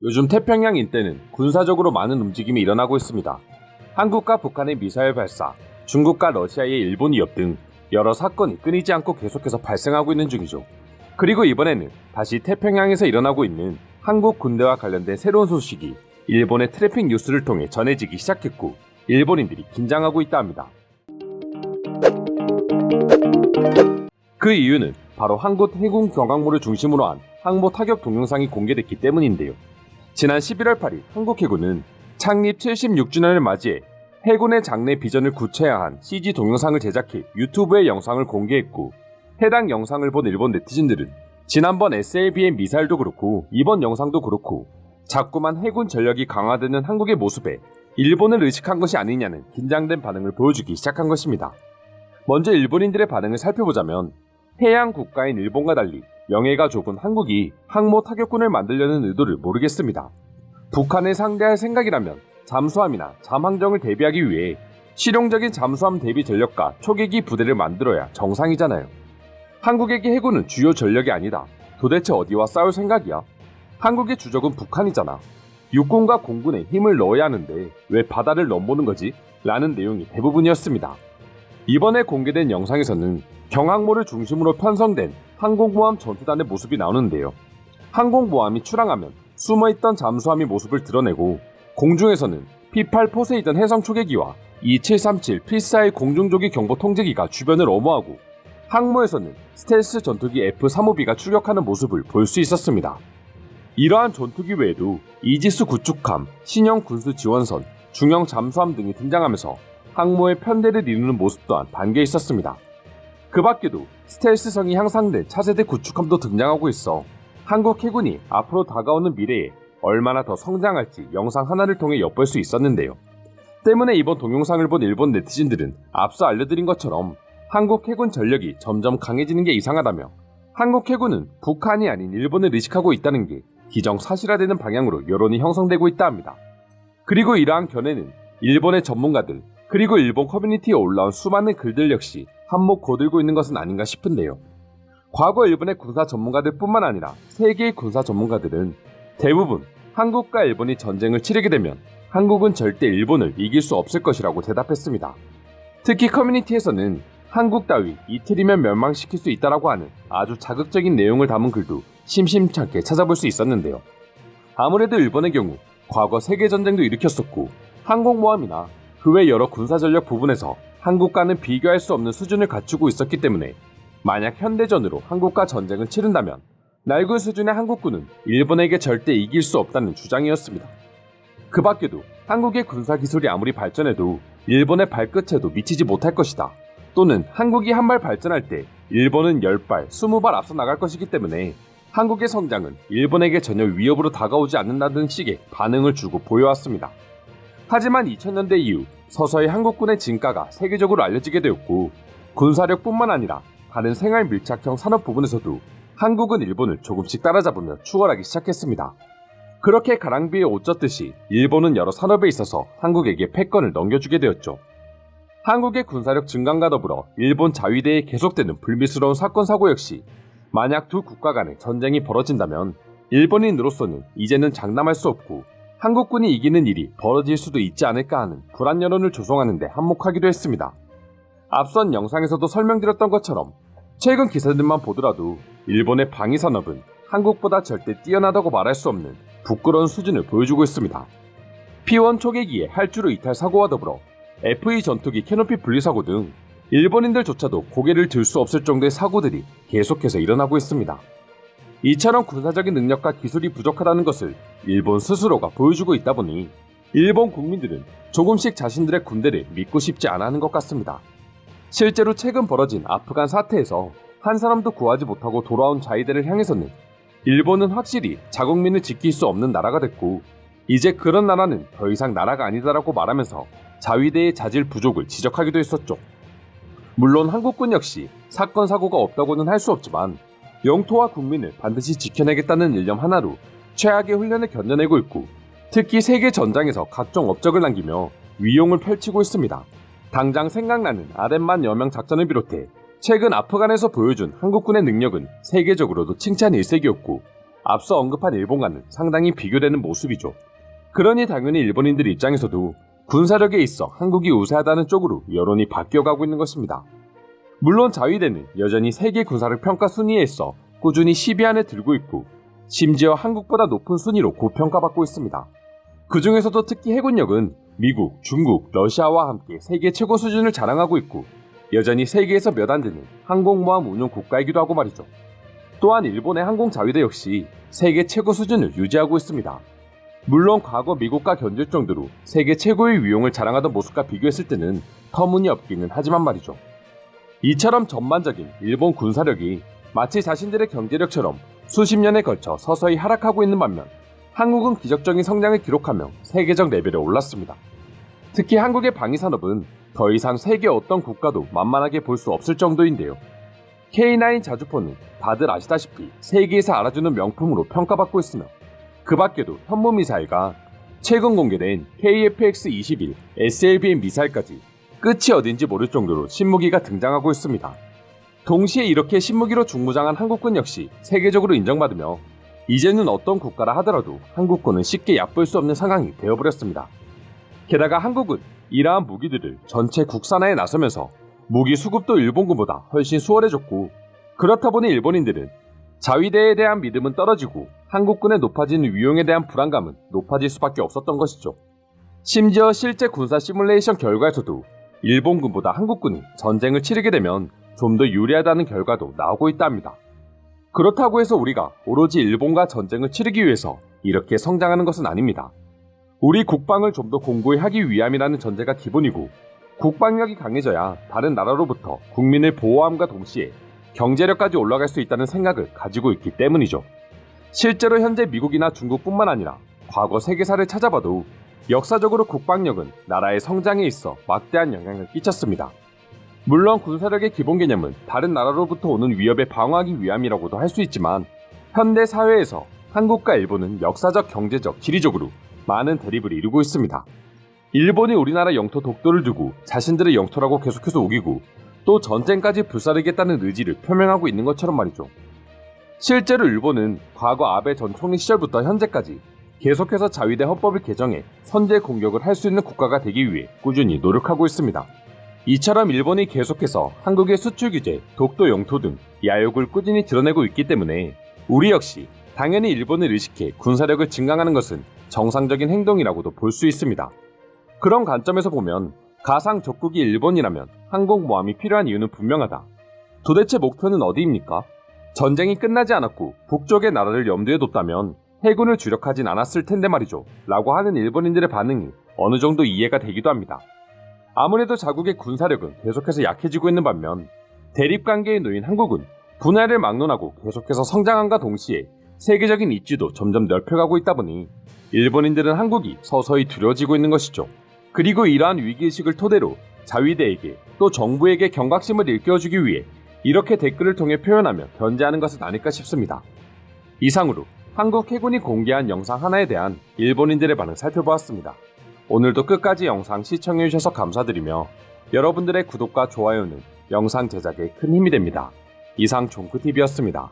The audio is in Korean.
요즘 태평양 일대는 군사적으로 많은 움직임이 일어나고 있습니다. 한국과 북한의 미사일 발사, 중국과 러시아의 일본 위협 등 여러 사건이 끊이지 않고 계속해서 발생하고 있는 중이죠. 그리고 이번에는 다시 태평양에서 일어나고 있는 한국 군대와 관련된 새로운 소식이 일본의 트래픽 뉴스를 통해 전해지기 시작했고, 일본인들이 긴장하고 있다 합니다. 그 이유는 바로 한국 해군 경항모를 중심으로 한 항모 타격 동영상이 공개됐기 때문인데요. 지난 11월 8일 한국 해군은 창립 76주년을 맞이해 해군의 장래 비전을 구체화한 CG 동영상을 제작해 유튜브에 영상을 공개했고, 해당 영상을 본 일본 네티즌들은 지난번 SLBM 미사일도 그렇고 이번 영상도 그렇고 자꾸만 해군 전력이 강화되는 한국의 모습에 일본을 의식한 것이 아니냐는 긴장된 반응을 보여주기 시작한 것입니다. 먼저 일본인들의 반응을 살펴보자면, 해양 국가인 일본과 달리 영해가 좁은 한국이 항모 타격군을 만들려는 의도를 모르겠습니다. 북한을 상대할 생각이라면 잠수함이나 잠항정을 대비하기 위해 실용적인 잠수함 대비 전력과 초계기 부대를 만들어야 정상이잖아요. 한국에게 해군은 주요 전력이 아니다. 도대체 어디와 싸울 생각이야? 한국의 주적은 북한이잖아. 육군과 공군에 힘을 넣어야 하는데 왜 바다를 넘보는 거지? 라는 내용이 대부분이었습니다. 이번에 공개된 영상에서는 경항모를 중심으로 편성된 항공모함 전투단의 모습이 나오는데요. 항공모함이 출항하면 숨어있던 잠수함의 모습을 드러내고, 공중에서는 P-8 포세이돈 해성 초계기와 E-737 필사의 공중조기 경보 통제기가 주변을 엄호하고, 항모에서는 스텔스 전투기 F-35B가 출격하는 모습을 볼 수 있었습니다. 이러한 전투기 외에도 이지스 구축함, 신형 군수 지원선, 중형 잠수함 등이 등장하면서 항모의 편대를 이루는 모습 또한 담겨 있었습니다. 그 밖에도 스텔스성이 향상된 차세대 구축함도 등장하고 있어 한국 해군이 앞으로 다가오는 미래에 얼마나 더 성장할지 영상 하나를 통해 엿볼 수 있었는데요. 때문에 이번 동영상을 본 일본 네티즌들은 앞서 알려드린 것처럼 한국 해군 전력이 점점 강해지는 게 이상하다며, 한국 해군은 북한이 아닌 일본을 의식하고 있다는 게 기정사실화되는 방향으로 여론이 형성되고 있다 합니다. 그리고 이러한 견해는 일본의 전문가들, 그리고 일본 커뮤니티에 올라온 수많은 글들 역시 한몫 거들고 있는 것은 아닌가 싶은데요. 과거 일본의 군사 전문가들 뿐만 아니라 세계의 군사 전문가들은 대부분 한국과 일본이 전쟁을 치르게 되면 한국은 절대 일본을 이길 수 없을 것이라고 대답했습니다. 특히 커뮤니티에서는 한국 따위 이틀이면 멸망시킬 수 있다라고 하는 아주 자극적인 내용을 담은 글도 심심찮게 찾아볼 수 있었는데요. 아무래도 일본의 경우 과거 세계전쟁도 일으켰었고, 항공모함이나 그 외 여러 군사전력 부분에서 한국과는 비교할 수 없는 수준을 갖추고 있었기 때문에 만약 현대전으로 한국과 전쟁을 치른다면 낡은 수준의 한국군은 일본에게 절대 이길 수 없다는 주장이었습니다. 그 밖에도 한국의 군사기술이 아무리 발전해도 일본의 발끝에도 미치지 못할 것이다. 또는 한국이 한 발 발전할 때 일본은 10발, 20발 앞서 나갈 것이기 때문에 한국의 성장은 일본에게 전혀 위협으로 다가오지 않는다는 식의 반응을 주고 보여왔습니다. 하지만 2000년대 이후 서서히 한국군의 진가가 세계적으로 알려지게 되었고, 군사력뿐만 아니라 다른 생활 밀착형 산업 부분에서도 한국은 일본을 조금씩 따라잡으며 추월하기 시작했습니다. 그렇게 가랑비에 옷 젖듯이 일본은 여러 산업에 있어서 한국에게 패권을 넘겨주게 되었죠. 한국의 군사력 증강과 더불어 일본 자위대에 계속되는 불미스러운 사건 사고 역시 만약 두 국가 간의 전쟁이 벌어진다면 일본인으로서는 이제는 장담할 수 없고 한국군이 이기는 일이 벌어질 수도 있지 않을까 하는 불안 여론을 조성하는 데 한몫하기도 했습니다. 앞선 영상에서도 설명드렸던 것처럼 최근 기사들만 보더라도 일본의 방위산업은 한국보다 절대 뛰어나다고 말할 수 없는 부끄러운 수준을 보여주고 있습니다. P-1 초계기의 활주로 이탈 사고와 더불어 F-2 전투기 캐노피 분리사고 등 일본인들조차도 고개를 들 수 없을 정도의 사고들이 계속해서 일어나고 있습니다. 이처럼 군사적인 능력과 기술이 부족하다는 것을 일본 스스로가 보여주고 있다 보니 일본 국민들은 조금씩 자신들의 군대를 믿고 싶지 않아 하는 것 같습니다. 실제로 최근 벌어진 아프간 사태에서 한 사람도 구하지 못하고 돌아온 자위대를 향해서는 일본은 확실히 자국민을 지킬 수 없는 나라가 됐고, 이제 그런 나라는 더 이상 나라가 아니다라고 말하면서 자위대의 자질 부족을 지적하기도 했었죠. 물론 한국군 역시 사건 사고가 없다고는 할 수 없지만 영토와 국민을 반드시 지켜내겠다는 일념 하나로 최악의 훈련을 견뎌내고 있고, 특히 세계 전장에서 각종 업적을 남기며 위용을 펼치고 있습니다. 당장 생각나는 아덴만 여명 작전을 비롯해 최근 아프간에서 보여준 한국군의 능력은 세계적으로도 칭찬 일색이었고, 앞서 언급한 일본과는 상당히 비교되는 모습이죠. 그러니 당연히 일본인들 입장에서도 군사력에 있어 한국이 우세하다는 쪽으로 여론이 바뀌어가고 있는 것입니다. 물론 자위대는 여전히 세계 군사력 평가 순위에 있어 꾸준히 10위 안에 들고 있고 심지어 한국보다 높은 순위로 고평가받고 있습니다. 그 중에서도 특히 해군력은 미국, 중국, 러시아와 함께 세계 최고 수준을 자랑하고 있고 여전히 세계에서 몇 안 되는 항공모함 운용 국가이기도 하고 말이죠. 또한 일본의 항공자위대 역시 세계 최고 수준을 유지하고 있습니다. 물론 과거 미국과 견줄 정도로 세계 최고의 위용을 자랑하던 모습과 비교했을 때는 터무니없기는 하지만 말이죠. 이처럼 전반적인 일본 군사력이 마치 자신들의 경제력처럼 수십 년에 걸쳐 서서히 하락하고 있는 반면 한국은 기적적인 성장을 기록하며 세계적 레벨에 올랐습니다. 특히 한국의 방위산업은 더 이상 세계 어떤 국가도 만만하게 볼 수 없을 정도인데요. K9 자주포는 다들 아시다시피 세계에서 알아주는 명품으로 평가받고 있으며 그 밖에도 현무미사일과 최근 공개된 KF-X-21 SLBM 미사일까지 끝이 어딘지 모를 정도로 신무기가 등장하고 있습니다. 동시에 이렇게 신무기로 중무장한 한국군 역시 세계적으로 인정받으며 이제는 어떤 국가라 하더라도 한국군은 쉽게 얕볼 수 없는 상황이 되어버렸습니다. 게다가 한국은 이러한 무기들을 전체 국산화에 나서면서 무기 수급도 일본군보다 훨씬 수월해졌고 그렇다 보니 일본인들은 자위대에 대한 믿음은 떨어지고 한국군의 높아지는 위용에 대한 불안감은 높아질 수밖에 없었던 것이죠. 심지어 실제 군사 시뮬레이션 결과에서도 일본군보다 한국군이 전쟁을 치르게 되면 좀 더 유리하다는 결과도 나오고 있다 합니다. 그렇다고 해서 우리가 오로지 일본과 전쟁을 치르기 위해서 이렇게 성장하는 것은 아닙니다. 우리 국방을 좀 더 공고히 하기 위함이라는 전제가 기본이고 국방력이 강해져야 다른 나라로부터 국민을 보호함과 동시에 경제력까지 올라갈 수 있다는 생각을 가지고 있기 때문이죠. 실제로 현재 미국이나 중국뿐만 아니라 과거 세계사를 찾아봐도 역사적으로 국방력은 나라의 성장에 있어 막대한 영향을 끼쳤습니다. 물론 군사력의 기본 개념은 다른 나라로부터 오는 위협에 방어하기 위함이라고도 할 수 있지만 현대 사회에서 한국과 일본은 역사적, 경제적, 지리적으로 많은 대립을 이루고 있습니다. 일본이 우리나라 영토 독도를 두고 자신들의 영토라고 계속해서 우기고 또 전쟁까지 불사르겠다는 의지를 표명하고 있는 것처럼 말이죠. 실제로 일본은 과거 아베 전 총리 시절부터 현재까지 계속해서 자위대 헌법을 개정해 선제 공격을 할 수 있는 국가가 되기 위해 꾸준히 노력하고 있습니다. 이처럼 일본이 계속해서 한국의 수출 규제, 독도 영토 등 야욕을 꾸준히 드러내고 있기 때문에 우리 역시 당연히 일본을 의식해 군사력을 증강하는 것은 정상적인 행동이라고도 볼 수 있습니다. 그런 관점에서 보면 가상 적국이 일본이라면 항공모함이 필요한 이유는 분명하다. 도대체 목표는 어디입니까? 전쟁이 끝나지 않았고 북쪽의 나라를 염두에 뒀다면 해군을 주력하진 않았을 텐데 말이죠. 라고 하는 일본인들의 반응이 어느 정도 이해가 되기도 합니다. 아무래도 자국의 군사력은 계속해서 약해지고 있는 반면 대립관계에 놓인 한국은 분할을 막론하고 계속해서 성장함과 동시에 세계적인 입지도 점점 넓혀가고 있다 보니 일본인들은 한국이 서서히 두려워지고 있는 것이죠. 그리고 이러한 위기의식을 토대로 자위대에게 또 정부에게 경각심을 일깨워주기 위해 이렇게 댓글을 통해 표현하며 견제하는 것은 아닐까 싶습니다. 이상으로 한국 해군이 공개한 영상 하나에 대한 일본인들의 반응 살펴보았습니다. 오늘도 끝까지 영상 시청해주셔서 감사드리며 여러분들의 구독과 좋아요는 영상 제작에 큰 힘이 됩니다. 이상 종크TV였습니다.